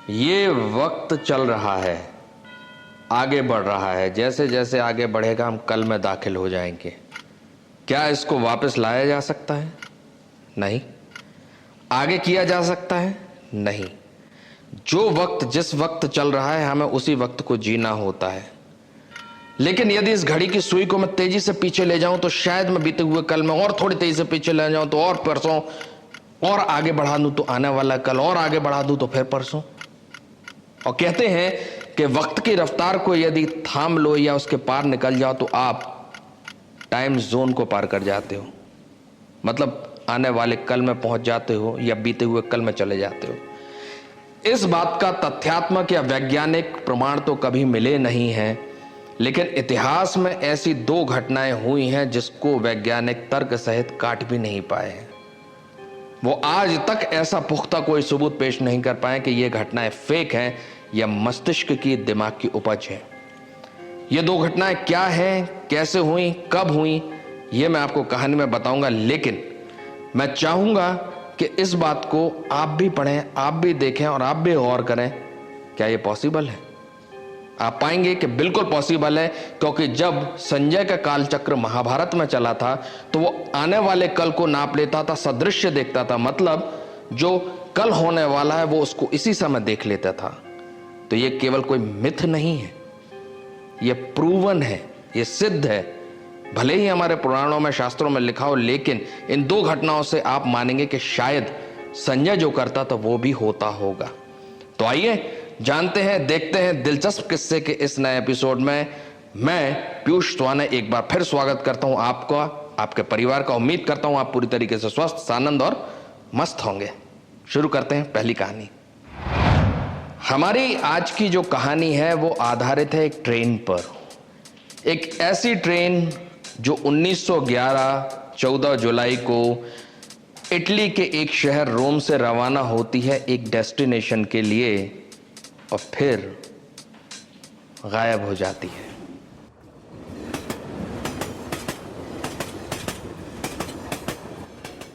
ये वक्त चल रहा है, आगे बढ़ रहा है। जैसे जैसे आगे बढ़ेगा हम कल में दाखिल हो जाएंगे। क्या इसको वापस लाया जा सकता है? नहीं। आगे किया जा सकता है? नहीं। जो वक्त जिस वक्त चल रहा है हमें उसी वक्त को जीना होता है। लेकिन यदि इस घड़ी की सुई को मैं तेजी से पीछे ले जाऊं तो शायद मैं बीते हुए कल में और थोड़ी तेजी से पीछे ले जाऊं तो और परसों, और आगे बढ़ा दूं तो आने वाला कल, और आगे बढ़ा दूं तो फिर परसों। और कहते हैं कि वक्त की रफ्तार को यदि थाम लो या उसके पार निकल जाओ तो आप टाइम जोन को पार कर जाते हो, मतलब आने वाले कल में पहुंच जाते हो या बीते हुए कल में चले जाते हो। इस बात का तथ्यात्मक या वैज्ञानिक प्रमाण तो कभी मिले नहीं हैं, लेकिन इतिहास में ऐसी दो घटनाएं हुई हैं जिसको वैज्ञानिक तर्क सहित काट भी नहीं पाए हैं। वो आज तक ऐसा पुख्ता कोई सबूत पेश नहीं कर पाए कि ये घटनाएं फेक हैं या मस्तिष्क की दिमाग की उपज है। ये दो घटनाएं क्या हैं, कैसे हुई, कब हुई, ये मैं आपको कहानी में बताऊंगा। लेकिन मैं चाहूंगा कि इस बात को आप भी पढ़ें, आप भी देखें और आप भी गौर करें, क्या ये पॉसिबल है? आप पाएंगे कि बिल्कुल पॉसिबल है, क्योंकि जब संजय का कालचक्र महाभारत में चला था तो वो आने वाले कल को नाप लेता था, सदृश्य देखता था, मतलब जो कल होने वाला है वो उसको इसी समय देख लेता था। तो ये केवल कोई मिथ नहीं है, ये प्रूवन है, ये सिद्ध है। भले ही हमारे पुराणों में, शास्त्रों में लिखा हो, लेकिन इन दो घटनाओं से आप मानेंगे कि शायद संजय जो करता था वो भी होता होगा। तो आइए जानते हैं, देखते हैं दिलचस्प किस्से के इस नए एपिसोड में। मैं पीयूष स्वाने एक बार फिर स्वागत करता हूं आपका, आपके परिवार का। उम्मीद करता हूं आप पूरी तरीके से स्वस्थ, आनंद और मस्त होंगे। शुरू करते हैं पहली कहानी। हमारी आज की जो कहानी है वो आधारित है एक ट्रेन पर। एक ऐसी ट्रेन जो 1911 14 जुलाई को इटली के एक शहर रोम से रवाना होती है एक डेस्टिनेशन के लिए और फिर गायब हो जाती है।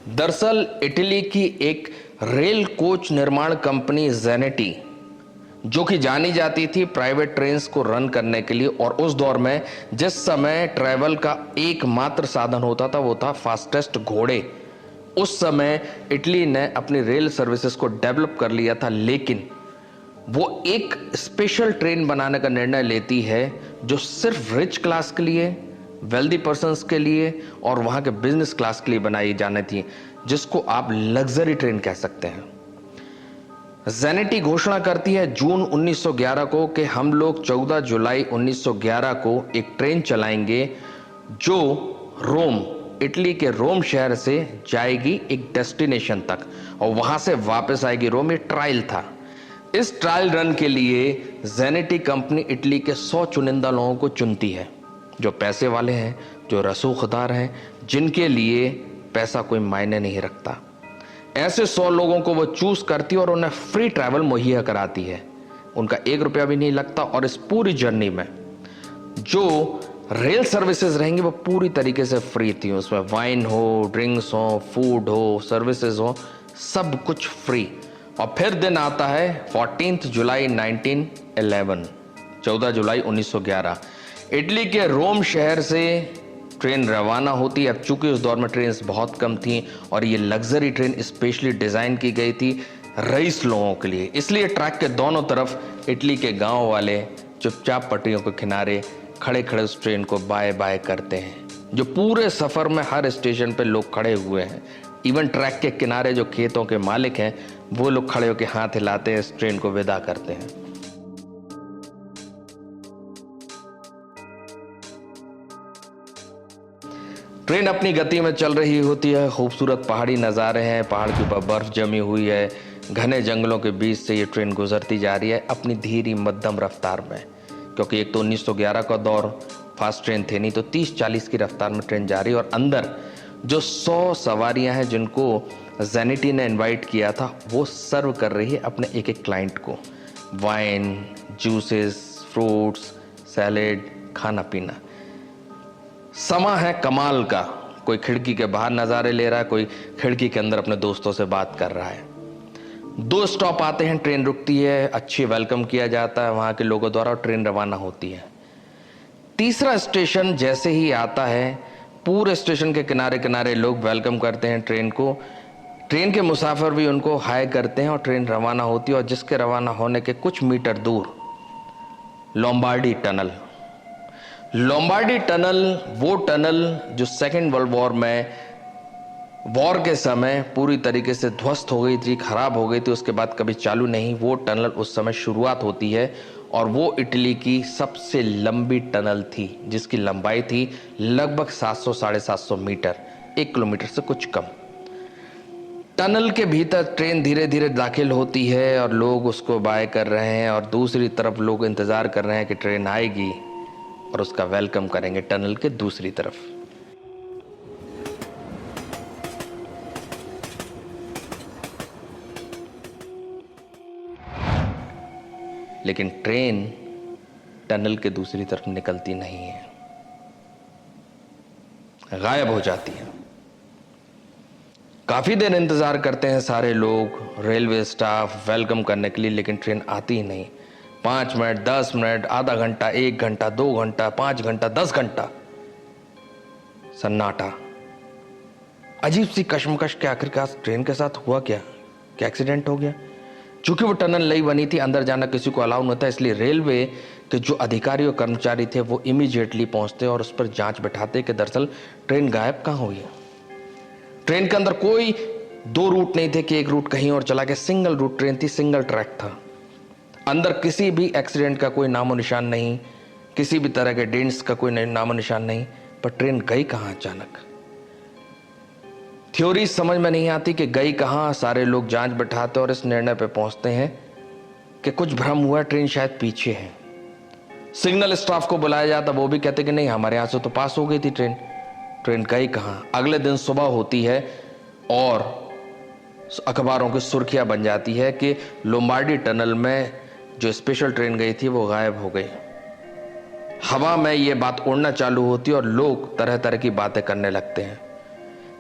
दरअसल इटली की एक रेल कोच निर्माण कंपनी जेनेटी, जो कि जानी जाती थी प्राइवेट ट्रेन्स को रन करने के लिए, और उस दौर में जिस समय ट्रैवल का एकमात्र साधन होता था वो था फास्टेस्ट घोड़े। उस समय इटली ने अपनी रेल सर्विसेज को डेवलप कर लिया था, लेकिन वो एक स्पेशल ट्रेन बनाने का निर्णय लेती है जो सिर्फ रिच क्लास के लिए, वेल्दी पर्सन्स के लिए और वहां के बिजनेस क्लास के लिए बनाई जानी थी, जिसको आप लग्जरी ट्रेन कह सकते हैं। जेनेटी घोषणा करती है जून 1911 को कि हम लोग 14 जुलाई 1911 को एक ट्रेन चलाएंगे जो रोम, इटली के रोम शहर से जाएगी एक डेस्टिनेशन तक और वहां से वापस आएगी रोम। ये ट्रायल था। इस ट्रायल रन के लिए जेनेटी कंपनी इटली के 100 चुनिंदा लोगों को चुनती है, जो पैसे वाले हैं, जो रसूखदार हैं, जिनके लिए पैसा कोई मायने नहीं रखता। ऐसे 100 लोगों को वो चूज करती है और उन्हें फ्री ट्रैवल मुहैया कराती है। उनका 1 रुपया भी नहीं लगता और इस पूरी जर्नी में जो रेल सर्विसेज रहेंगी वो पूरी तरीके से फ्री थी। उसमें वाइन हो, ड्रिंक्स हो, फूड हो, सर्विसेज हो, सब कुछ फ्री। और फिर दिन आता है 14 जुलाई 1911, 14 जुलाई 1911। इटली के रोम शहर से ट्रेन रवाना होती है। अब चूंकि उस दौर में ट्रेन बहुत कम थी और ये लग्जरी ट्रेन स्पेशली डिजाइन की गई थी रईस लोगों के लिए, इसलिए ट्रैक के दोनों तरफ इटली के गांव वाले चुपचाप पटरियों के किनारे खड़े खड़े उस ट्रेन को बाय बाय करते हैं। जो पूरे सफर में हर स्टेशन पे लोग खड़े हुए हैं, इवन ट्रैक के किनारे जो खेतों के मालिक हैं वो लोग खड़े होकर हाथ हिलाते हैं, इस ट्रेन को विदा करते हैं। ट्रेन अपनी गति में चल रही होती है। खूबसूरत पहाड़ी नज़ारे हैं, पहाड़ के ऊपर बर्फ जमी हुई है, घने जंगलों के बीच से ये ट्रेन गुजरती जा रही है अपनी धीमी मध्यम रफ्तार में, क्योंकि एक तो 1911 का दौर, फास्ट ट्रेन थे नहीं, तो 30-40 की रफ्तार में ट्रेन जा रही है। और अंदर जो 100 सवारियां हैं जिनको जेनेटी ने इनवाइट किया था वो सर्व कर रही है अपने एक एक क्लाइंट को वाइन, जूसेस, फ्रूट्स, सैलेड, खाना पीना। समा है कमाल का, कोई खिड़की के बाहर नज़ारे ले रहा है, कोई खिड़की के अंदर अपने दोस्तों से बात कर रहा है। 2 स्टॉप आते हैं, ट्रेन रुकती है, अच्छी वेलकम किया जाता है वहां के लोगों द्वारा और ट्रेन रवाना होती है। तीसरा स्टेशन जैसे ही आता है, पूरे स्टेशन के किनारे किनारे लोग वेलकम करते हैं ट्रेन को। ट्रेन के मुसाफिर भी उनको हाय करते हैं और ट्रेन रवाना होती है। और जिसके रवाना होने के कुछ मीटर दूर लोम्बार्डी टनल। लोम्बार्डी टनल वो टनल जो सेकेंड वर्ल्ड वॉर में वॉर के समय पूरी तरीके से ध्वस्त हो गई थी, खराब हो गई थी, उसके बाद कभी चालू नहीं। वो टनल उस समय शुरुआत होती है और वो इटली की सबसे लंबी टनल थी, जिसकी लंबाई थी लगभग 700-750 मीटर, 1 किलोमीटर से कुछ कम। टनल के भीतर ट्रेन धीरे धीरे दाखिल होती है और लोग उसको बाय कर रहे हैं और दूसरी तरफ लोग इंतजार कर रहे हैं कि ट्रेन आएगी और उसका वेलकम करेंगे टनल के दूसरी तरफ। लेकिन ट्रेन टनल के दूसरी तरफ निकलती नहीं है, गायब हो जाती है। काफी देर इंतजार करते हैं सारे लोग, रेलवे स्टाफ वेलकम करने के लिए, लेकिन ट्रेन आती ही नहीं। 5 मिनट, 10 मिनट, आधा घंटा, 1 घंटा, 2 घंटा, 5 घंटा, 10 घंटा, सन्नाटा। अजीब सी कश्मकश के आखिरकार ट्रेन के साथ हुआ क्या एक्सीडेंट हो गया? चूंकि वो टनल नई बनी थी, अंदर जाना किसी को अलाउ नहीं था, इसलिए रेलवे के जो अधिकारी और कर्मचारी थे वो इमीडिएटली पहुंचते और उस पर जांच बैठाते कि दरअसल ट्रेन गायब कहां हुई है। ट्रेन के अंदर कोई 2 रूट नहीं थे कि एक रूट कहीं और चला गया, सिंगल रूट ट्रेन थी, सिंगल ट्रैक था। अंदर किसी भी एक्सीडेंट का कोई नामो निशान नहीं, किसी भी तरह के डेंट्स का कोई नामो निशान नहीं। पर ट्रेन गई कहां अचानक? थ्योरी समझ में नहीं आती कि गई कहां। सारे लोग जांच बैठाते और इस निर्णय पे पहुंचते हैं कि कुछ भ्रम हुआ, ट्रेन शायद पीछे है। सिग्नल स्टाफ को बुलाया जाता, वो भी कहते कि नहीं, हमारे यहां से तो पास हो गई थी ट्रेन गई कहां? अगले दिन सुबह होती है और अखबारों की सुर्खियां बन जाती है कि लोम्बार्डी टनल में जो स्पेशल ट्रेन गई थी वो गायब हो गई। हवा में ये बात उड़ना चालू होती है और लोग तरह तरह की बातें करने लगते हैं।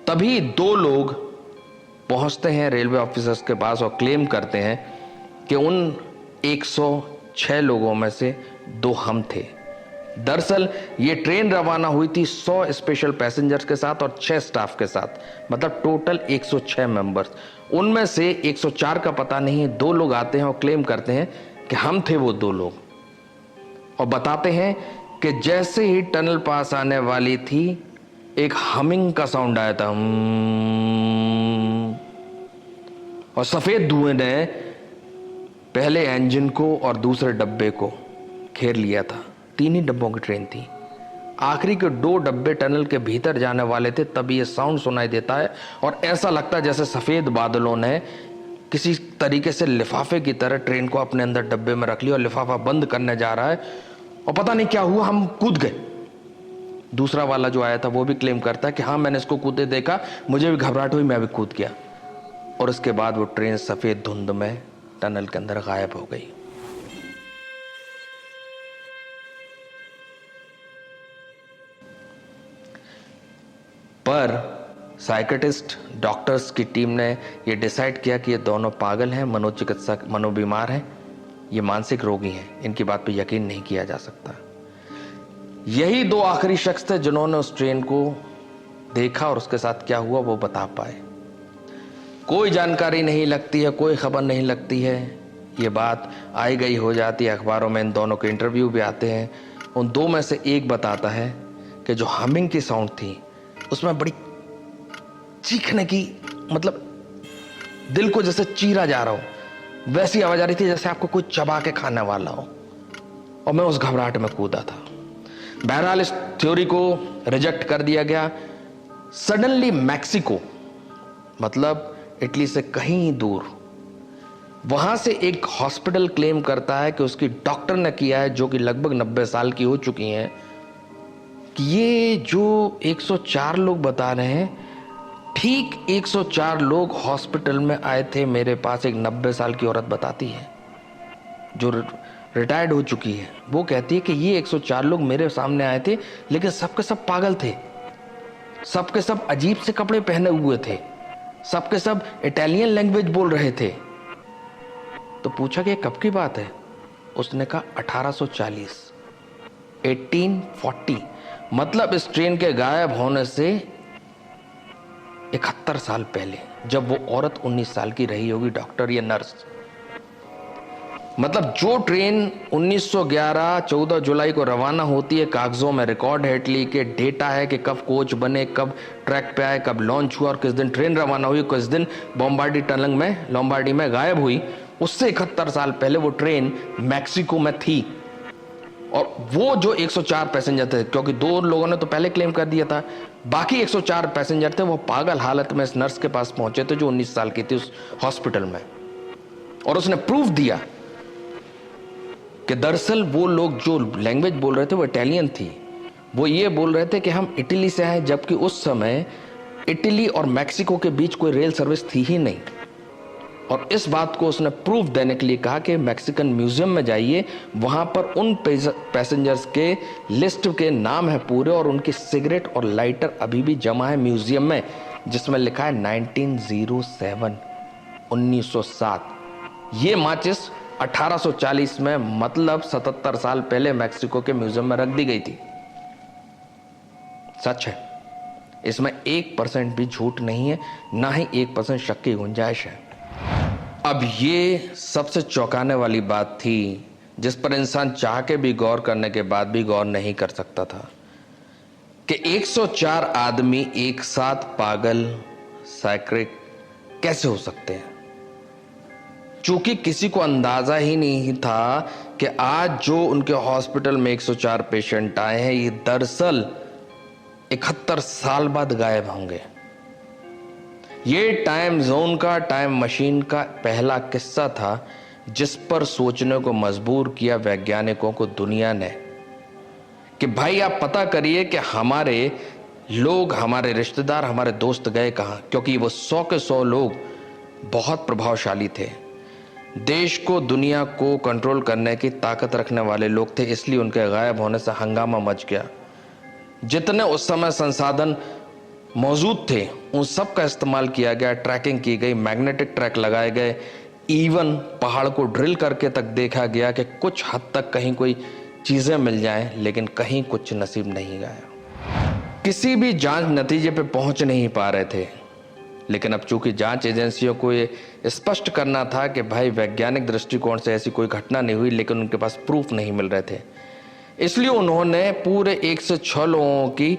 तभी 2 लोग पहुंचते हैं रेलवे ऑफिसर्स के पास और क्लेम करते हैं कि उन 106 लोगों में से 2 हम थे। दरअसल ये ट्रेन रवाना हुई थी 100 स्पेशल पैसेंजर्स के साथ और 6 स्टाफ के साथ, मतलब टोटल 106 मेंबर्स। उनमें से 104 का पता नहीं। 2 लोग आते हैं और क्लेम करते हैं कि हम थे वो 2 लोग, और बताते हैं कि जैसे ही टनल पास आने वाली थी एक हमिंग का साउंड आया था, और सफेद धुएं ने पहले इंजन को और दूसरे डब्बे को घेर लिया था। 3 ही डब्बों की ट्रेन थी। आखिरी के 2 डब्बे टनल के भीतर जाने वाले थे, तभी ये साउंड सुनाई देता है और ऐसा लगता है जैसे सफेद बादलों ने किसी तरीके से लिफाफे की तरह ट्रेन को अपने अंदर डब्बे में रख लिया और लिफाफा बंद करने जा रहा है, और पता नहीं क्या हुआ, हम कूद गए। दूसरा वाला जो आया था वो भी क्लेम करता है कि हाँ, मैंने इसको कूदते देखा, मुझे भी घबराहट हुई, मैं भी कूद गया। और उसके बाद वो ट्रेन सफेद धुंध में टनल के अंदर गायब हो गई। पर साइकेट्रिस्ट डॉक्टर्स की टीम ने यह डिसाइड किया कि ये दोनों पागल हैं, मनोचिकित्सक, मनोबीमार हैं, ये मानसिक रोगी हैं, इनकी बात पे यकीन नहीं किया जा सकता। यही 2 आखिरी शख्स थे जिन्होंने उस ट्रेन को देखा और उसके साथ क्या हुआ वो बता पाए। कोई जानकारी नहीं लगती है, कोई खबर नहीं लगती है, ये बात आई गई हो जाती है। अखबारों में इन दोनों के इंटरव्यू भी आते हैं। उन 2 में से एक बताता है कि जो हमिंग की साउंड थी उसमें बड़ी चीखने की, मतलब दिल को जैसे चीरा जा रहा हो वैसी आवाज आ रही थी, जैसे आपको कोई चबा के खाने वाला हो, और मैं उस घबराहट में कूदा था। बहरहाल इस थ्योरी को रिजेक्ट कर दिया गया। सडनली मैक्सिको, मतलब इटली से कहीं दूर, वहां से एक हॉस्पिटल क्लेम करता है कि उसकी डॉक्टर ने किया है, जो कि लगभग 90 साल की हो चुकी हैं, कि ये जो 104 लोग बता रहे हैं, ठीक 104 लोग हॉस्पिटल में आए थे मेरे पास। एक 90 साल की औरत बताती है जो रिटायर्ड हो चुकी है। वो कहती है कि ये 104 लोग मेरे सामने आए थे, लेकिन सबके सब पागल थे, सबके सब अजीब से कपड़े पहने हुए थे, सबके सब इटालियन लैंग्वेज बोल रहे थे, तो पूछा कि कब की बात है? उसने कहा 1840, 1840। मतलब इस ट्रेन के गायब होने से 71 साल पहले, जब वो औरत 19 साल की रही होगी, डॉक्टर या नर्स। मतलब जो ट्रेन 1911 14 जुलाई को रवाना होती है, कागजों में रिकॉर्ड है, इटली के डेटा है कि कब कोच बने, कब ट्रैक पे आए, कब लॉन्च हुआ और किस दिन ट्रेन रवाना हुई, किस दिन लोम्बार्डी में गायब हुई, उससे 71 साल पहले वो ट्रेन मैक्सिको में थी। और वो जो 104 पैसेंजर थे, क्योंकि 2 लोगों ने तो पहले क्लेम कर दिया था, बाकी 104 पैसेंजर थे, वो पागल हालत में इस नर्स के पास पहुंचे थे जो 19 साल की थी उस हॉस्पिटल में। और उसने प्रूफ दिया कि दरअसल वो लोग जो लैंग्वेज बोल रहे थे वो इटालियन थी। वो ये बोल रहे थे कि हम इटली से आए, जबकि उस समय इटली और मैक्सिको के बीच कोई रेल सर्विस थी ही नहीं। और इस बात को उसने प्रूफ देने के लिए कहा कि मैक्सिकन म्यूजियम में जाइए, वहां पर उन पैसेंजर्स के लिस्ट के नाम है पूरे, और उनकी सिगरेट और लाइटर अभी भी जमा है म्यूजियम में, जिसमें लिखा है 1907, 1907। ये माचिस 1840 में, मतलब 77 साल पहले मैक्सिको के म्यूजियम में रख दी गई थी। सच है, इसमें 1% भी झूठ नहीं है, ना ही 1% शक की गुंजाइश है। अब ये सबसे चौंकाने वाली बात थी, जिस पर इंसान चाह के भी गौर करने के बाद भी गौर नहीं कर सकता था, कि 104 आदमी एक साथ पागल साइक्रिक कैसे हो सकते हैं। चूंकि किसी को अंदाजा ही नहीं था कि आज जो उनके हॉस्पिटल में 104 पेशेंट आए हैं, ये दरअसल 71 साल बाद गायब होंगे। ये टाइम जोन का, टाइम मशीन का पहला किस्सा था, जिस पर सोचने को मजबूर किया वैज्ञानिकों को दुनिया ने, कि भाई आप पता करिए कि हमारे लोग, हमारे रिश्तेदार, हमारे दोस्त गए कहां। क्योंकि वो 100 के 100 लोग बहुत प्रभावशाली थे, देश को, दुनिया को कंट्रोल करने की ताकत रखने वाले लोग थे, इसलिए उनके गायब होने से हंगामा मच गया। जितने उस समय संसाधन मौजूद थे उन सब का इस्तेमाल किया गया, ट्रैकिंग की गई, मैग्नेटिक ट्रैक लगाए गए, इवन पहाड़ को ड्रिल करके तक देखा गया कि कुछ हद तक कहीं कोई चीजें मिल जाएं, लेकिन कहीं कुछ नसीब नहीं गया। किसी भी जांच नतीजे पे पहुंच नहीं पा रहे थे, लेकिन अब चूंकि जांच एजेंसियों को ये स्पष्ट करना था कि भाई वैज्ञानिक दृष्टिकोण से ऐसी कोई घटना नहीं हुई, लेकिन उनके पास प्रूफ नहीं मिल रहे थे, इसलिए उन्होंने पूरे 106 लोगों की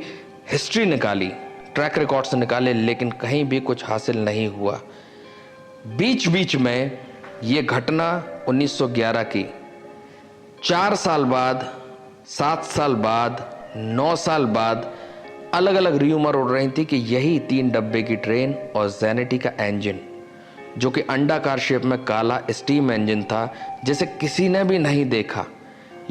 हिस्ट्री निकाली, ट्रैक रिकॉर्ड्स निकाले, लेकिन कहीं भी कुछ हासिल नहीं हुआ। बीच बीच में ये घटना 1911 की 4 साल बाद, 7 साल बाद, 9 साल बाद अलग अलग र्यूमर उड़ रही थी कि यही 3 डब्बे की ट्रेन और जेनेटी का इंजन, जो कि अंडाकार शेप में काला स्टीम इंजन था, जिसे किसी ने भी नहीं देखा।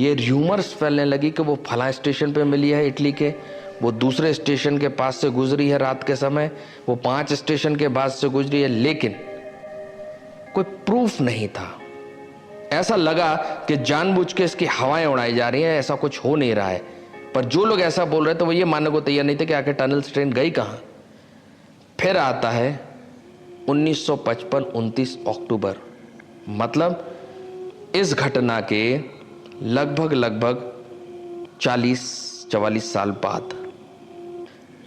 ये र्यूमर्स फैलने लगी कि वो फला स्टेशन पे मिली है इटली के, वो दूसरे स्टेशन के पास से गुजरी है रात के समय, वो 5 स्टेशन के बाद से गुजरी है, लेकिन कोई प्रूफ नहीं था। ऐसा लगा कि जानबूझ के इसकी हवाएं उड़ाई जा रही हैं, ऐसा कुछ हो नहीं रहा है। पर जो लोग ऐसा बोल रहे थे वो ये मानने को तैयार नहीं थे कि आखिर टनल से ट्रेन गई कहां। फिर आता है 1955, 29 अक्टूबर, मतलब इस घटना के लगभग 40-44 साल बाद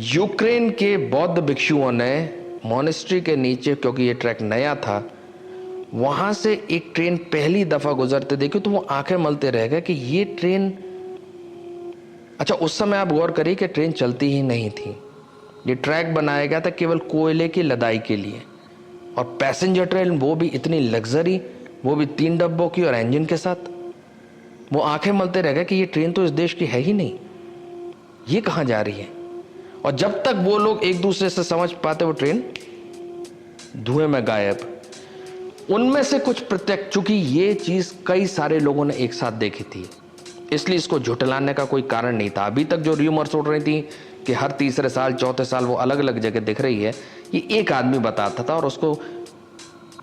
यूक्रेन के बौद्ध भिक्षुओं ने मोनेस्ट्री के नीचे, क्योंकि ये ट्रैक नया था, वहां से एक ट्रेन पहली दफा गुजरते देखी तो वो आंखें मलते रह गए कि ये ट्रेन, अच्छा उस समय आप गौर करिए कि ट्रेन चलती ही नहीं थी, ये ट्रैक बनाया गया था केवल कोयले की लदाई के लिए, और पैसेंजर ट्रेन वो भी इतनी लग्जरी, वो भी 3 डब्बों की और इंजन के साथ। वो आंखें मलते रह गए कि ये ट्रेन तो इस देश की है ही नहीं, ये कहां जा रही है। और जब तक वो लोग एक दूसरे से समझ पाते वो ट्रेन धुएं में गायब। उनमें से कुछ प्रत्यक्ष, चूंकि ये चीज कई सारे लोगों ने एक साथ देखी थी, इसलिए इसको झुठलाने का कोई कारण नहीं था। अभी तक जो र्यूमर्स उड़ रही थी कि हर तीसरे साल, चौथे साल वो अलग अलग जगह दिख रही है, ये एक आदमी बताता था और उसको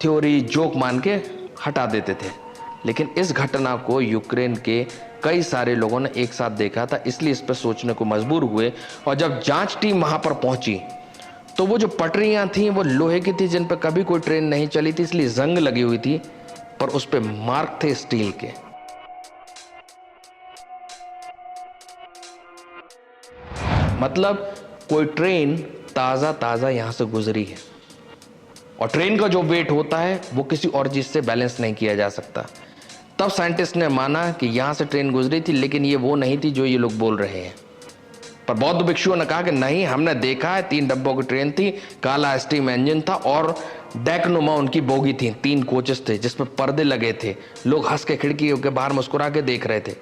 थ्योरी, जोक मान के हटा देते थे। लेकिन इस घटना को यूक्रेन के कई सारे लोगों ने एक साथ देखा था, इसलिए इस पर सोचने को मजबूर हुए। और जब जांच टीम वहां पर पहुंची तो वो जो पटरियां थी वो लोहे की थी, जिन पर कभी कोई ट्रेन नहीं चली थी, इसलिए जंग लगी हुई थी, पर उस पे मार्क थे स्टील के। मतलब कोई ट्रेन ताजा ताजा यहां से गुजरी है, और ट्रेन का जो वेट होता है वो किसी और चीज से बैलेंस नहीं किया जा सकता। तब साइंटिस्ट ने माना कि यहां से ट्रेन गुजरी थी, लेकिन ये वो नहीं थी जो ये लोग बोल रहे हैं। पर बौद्ध भिक्षुओं ने कहा कि नहीं, हमने देखा है 3 डब्बों की ट्रेन थी, काला स्टीम इंजन था और डेकनुमा उनकी बोगी थी, 3 कोचेस थे जिसपे पर्दे लगे थे, लोग हंस के खिड़की के बाहर मुस्कुरा के देख रहे थे,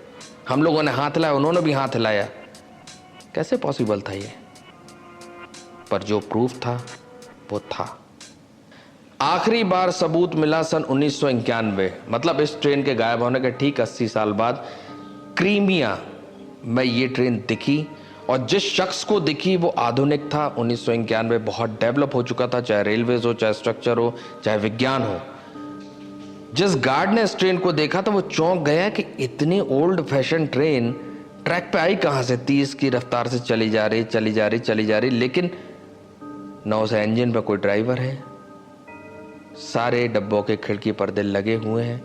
हम लोगों ने हाथ हिलाया, उन्होंने भी हाथ हिलाया। कैसे पॉसिबल था ये? पर जो प्रूफ था वो था। आखिरी बार सबूत मिला सन 1991, मतलब इस ट्रेन के गायब होने के ठीक 80 साल बाद क्रीमिया में ये ट्रेन दिखी, और जिस शख्स को दिखी वो आधुनिक था। 1991 बहुत डेवलप हो चुका था, चाहे रेलवेज हो, चाहे स्ट्रक्चर हो, चाहे विज्ञान हो। जिस गार्ड ने इस ट्रेन को देखा था वो चौंक गया कि इतनी ओल्ड फैशन ट्रेन ट्रैक पे आई कहां से, 30 की रफ्तार से चली जा रही, लेकिन न उस इंजन पे कोई ड्राइवर है, सारे डब्बों के खिड़की पर्दे लगे हुए हैं,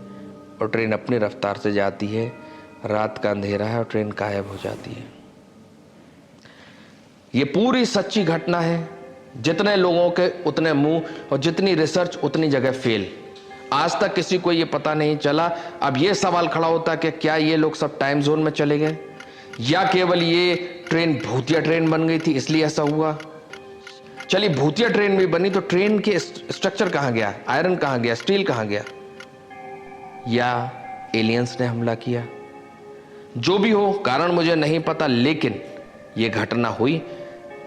और ट्रेन अपनी रफ्तार से जाती है। रात का अंधेरा है और ट्रेन गायब हो जाती है। ये पूरी सच्ची घटना है। जितने लोगों के उतने मुंह, और जितनी रिसर्च उतनी जगह फेल। आज तक किसी को ये पता नहीं चला। अब ये सवाल खड़ा होता है कि क्या ये लोग सब टाइम जोन में चले गए, या केवल ये ट्रेन भूतिया ट्रेन बन गई थी इसलिए ऐसा हुआ। चलिए भूतिया ट्रेन भी बनी तो ट्रेन के स्ट्रक्चर कहां गया, आयरन कहां गया, स्टील कहां गया, या एलियंस ने हमला किया? जो भी हो, कारण मुझे नहीं पता, लेकिन यह घटना हुई।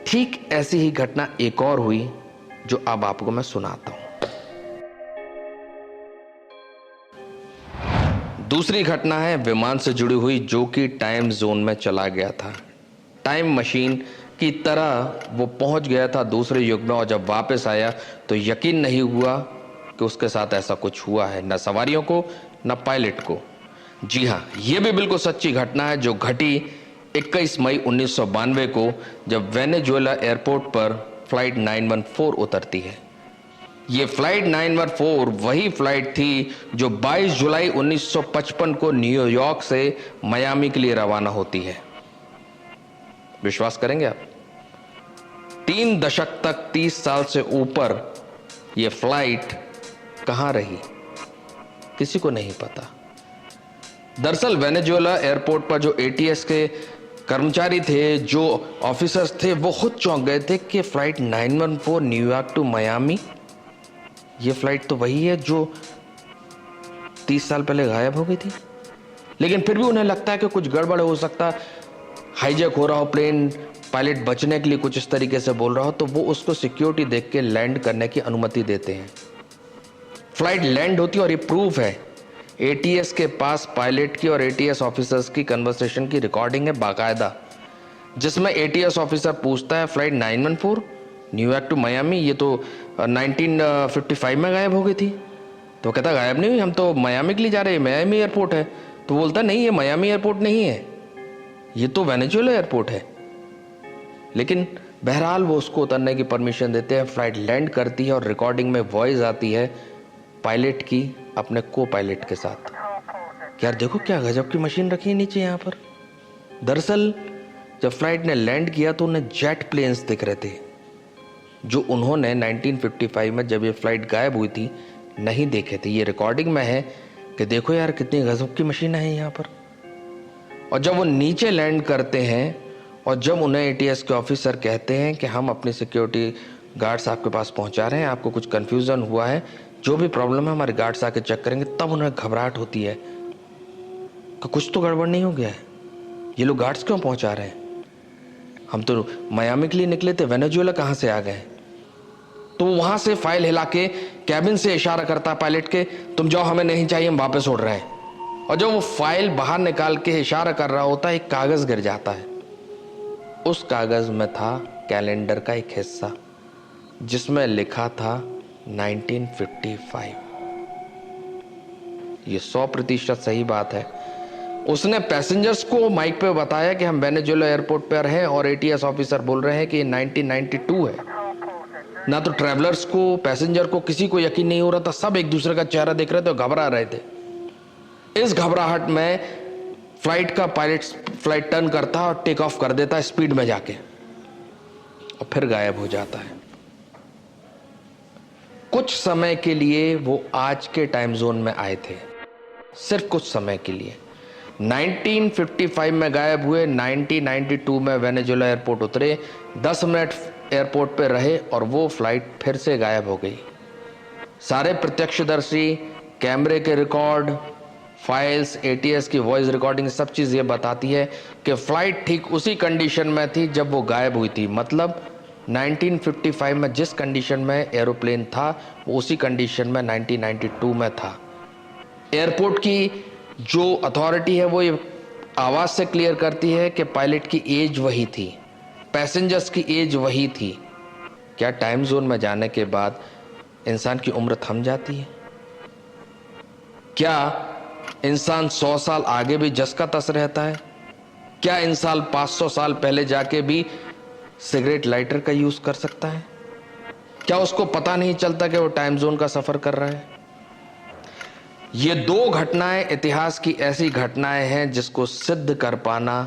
ठीक ऐसी ही घटना एक और हुई जो अब आपको मैं सुनाता हूं। दूसरी घटना है विमान से जुड़ी हुई, जो कि टाइम जोन में चला गया था। टाइम मशीन की तरह वो पहुंच गया था दूसरे युग में, और जब वापस आया तो यकीन नहीं हुआ कि उसके साथ ऐसा कुछ हुआ है, न सवारियों को न पायलट को। जी हां, यह भी बिल्कुल सच्ची घटना है जो घटी 21 मई 1992 को, जब वेनेजुएला एयरपोर्ट पर फ्लाइट 914 उतरती है। यह फ्लाइट 914 वही फ्लाइट थी जो 22 जुलाई 1955 को न्यूयॉर्क से मियामी के लिए रवाना होती है। विश्वास करेंगे आप? 3 दशक तक, 30 साल से ऊपर यह फ्लाइट कहां रही, किसी को नहीं पता। दरअसल वेनेजुएला एयरपोर्ट पर जो एटीएस के कर्मचारी थे, जो ऑफिसर्स थे, वो खुद चौंक गए थे कि फ्लाइट 914 न्यूयॉर्क टू मियामी, ये फ्लाइट तो वही है जो 30 साल पहले गायब हो गई थी। लेकिन फिर भी उन्हें लगता है कि कुछ गड़बड़ हो सकता, हाईजैक हो रहा हो प्लेन, पायलट बचने के लिए कुछ इस तरीके से बोल रहा हो, तो वो उसको सिक्योरिटी देख के लैंड करने की अनुमति देते हैं। फ्लाइट लैंड होती है, और ये प्रूफ है, एटीएस के पास पायलट की और एटीएस ऑफिसर्स की कन्वर्सेशन की रिकॉर्डिंग है बाकायदा, जिसमें एटीएस ऑफिसर पूछता है फ्लाइट 914 न्यूयॉर्क टू मियामी, ये तो 1955 में गायब हो गई थी। तो कहता गायब नहीं हुई, हम तो मियामी के लिए जा रहे हैं, मियामी एयरपोर्ट है। तो बोलता नहीं, ये मियामी एयरपोर्ट नहीं है, ये तो वेनेजुएला एयरपोर्ट है। लेकिन बहरहाल वो उसको उतरने की परमिशन देते हैं। फ्लाइट लैंड करती है और रिकॉर्डिंग में वॉइस आती है पायलट की अपने को पायलट के साथ, यार देखो क्या गजब की मशीन रखी है नीचे यहाँ पर। दरअसल जब फ्लाइट ने लैंड किया तो उन्हें जेट प्लेन्स दिख रहे थे, जो उन्होंने 1955 में जब ये फ्लाइट गायब हुई थी नहीं देखे थे। ये रिकॉर्डिंग में है कि देखो यार कितनी गजब की मशीन है यहाँ पर। और जब वो नीचे लैंड करते हैं, और जब उन्हें एटीएस के ऑफिसर कहते हैं कि हम अपनी सिक्योरिटी गार्ड्स आपके पास पहुंचा रहे हैं, आपको कुछ कंफ्यूजन हुआ है, जो भी प्रॉब्लम है हमारे गार्ड्स आके चेक करेंगे, तब उन्हें घबराहट होती है कि कुछ तो गड़बड़ नहीं हो गया है, ये लोग गार्ड्स क्यों पहुंचा रहे हैं, हम तो मियामी के लिए निकले थे, वेनेजुएला कहां से आ गए। तो वहां से फाइल हिला के कैबिन से इशारा करता पायलट के, तुम जाओ, हमें नहीं चाहिए, हम वापस उड़ रहे हैं। और जब वो फाइल बाहर निकाल के इशारा कर रहा होता है, एक कागज गिर जाता है। उस कागज में था कैलेंडर का एक हिस्सा, जिसमें लिखा था 1955। ये 100% सही बात है। उसने पैसेंजर्स को माइक पे बताया कि हम वेनेजुएला एयरपोर्ट पर हैं और एटीएस ऑफिसर बोल रहे हैं कि 1992 है। ना तो ट्रैवलर्स को, पैसेंजर को, किसी को यकीन नहीं हो रहा था। सब एक दूसरे का चेहरा देख रहे थे और घबरा रहे थे। इस घबराहट में फ्लाइट का पायलट फ्लाइट टर्न करता और टेक ऑफ कर देता स्पीड में जाके, और फिर गायब हो जाता है। कुछ समय के लिए वो आज के टाइम जोन में आए थे, सिर्फ कुछ समय के लिए। 1955 में गायब हुए, 1992 में वेनेजुएला एयरपोर्ट उतरे, 10 मिनट एयरपोर्ट पे रहे और वो फ्लाइट फिर से गायब हो गई। सारे प्रत्यक्षदर्शी, कैमरे के रिकॉर्ड, फाइल्स, एटीएस की वॉइस रिकॉर्डिंग, सब चीज़ ये बताती है कि फ्लाइट ठीक उसी कंडीशन में थी जब वो गायब हुई थी। मतलब 1955 में जिस कंडीशन में एरोप्लेन था वो उसी कंडीशन में 1992 में था। एयरपोर्ट की जो अथॉरिटी है वो ये आवाज़ से क्लियर करती है कि पायलट की एज वही थी, पैसेंजर्स की एज वही थी। क्या टाइम जोन में जाने के बाद इंसान की उम्र थम जाती है? क्या इंसान 100 साल आगे भी जस का तस रहता है? क्या इंसान 500 साल पहले जाके भी सिगरेट लाइटर का यूज कर सकता है? क्या उसको पता नहीं चलता कि वो टाइम जोन का सफर कर रहा है? ये दो घटनाएं इतिहास की ऐसी घटनाएं हैं जिसको सिद्ध कर पाना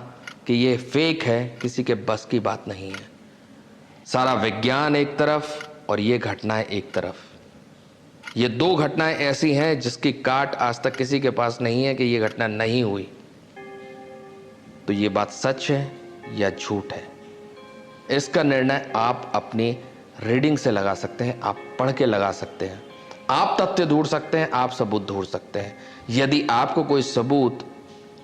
कि ये फेक है किसी के बस की बात नहीं है। सारा विज्ञान एक तरफ और ये घटनाएं एक तरफ। ये दो घटनाएं ऐसी हैं जिसकी काट आज तक किसी के पास नहीं है कि ये घटना नहीं हुई। तो ये बात सच है या झूठ है, इसका निर्णय आप अपनी रीडिंग से लगा सकते हैं, आप पढ़ के लगा सकते हैं, आप तथ्य ढूंढ सकते हैं, आप सबूत ढूंढ सकते हैं। यदि आपको कोई सबूत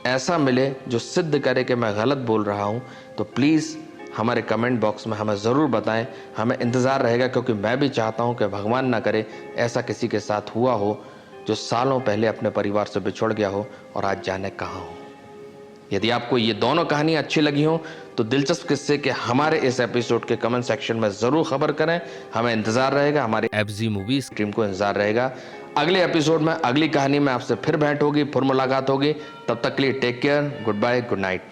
ऐसा मिले जो सिद्ध करे कि मैं गलत बोल रहा हूं, तो प्लीज़ हमारे कमेंट बॉक्स में हमें ज़रूर बताएं। हमें इंतज़ार रहेगा, क्योंकि मैं भी चाहता हूं कि भगवान ना करे ऐसा किसी के साथ हुआ हो जो सालों पहले अपने परिवार से बिछड़ गया हो और आज जाने कहाँ हो। यदि आपको ये दोनों कहानियां अच्छी लगी हो तो दिलचस्प किस्से के हमारे इस एपिसोड के कमेंट सेक्शन में ज़रूर खबर करें। हमें इंतज़ार रहेगा, हमारी FZ मूवीज टीम को इंतज़ार रहेगा। अगले एपिसोड में अगली कहानी में आपसे फिर भेंट होगी, फिर मुलाकात होगी। तब तक के लिए take care, goodbye, good night.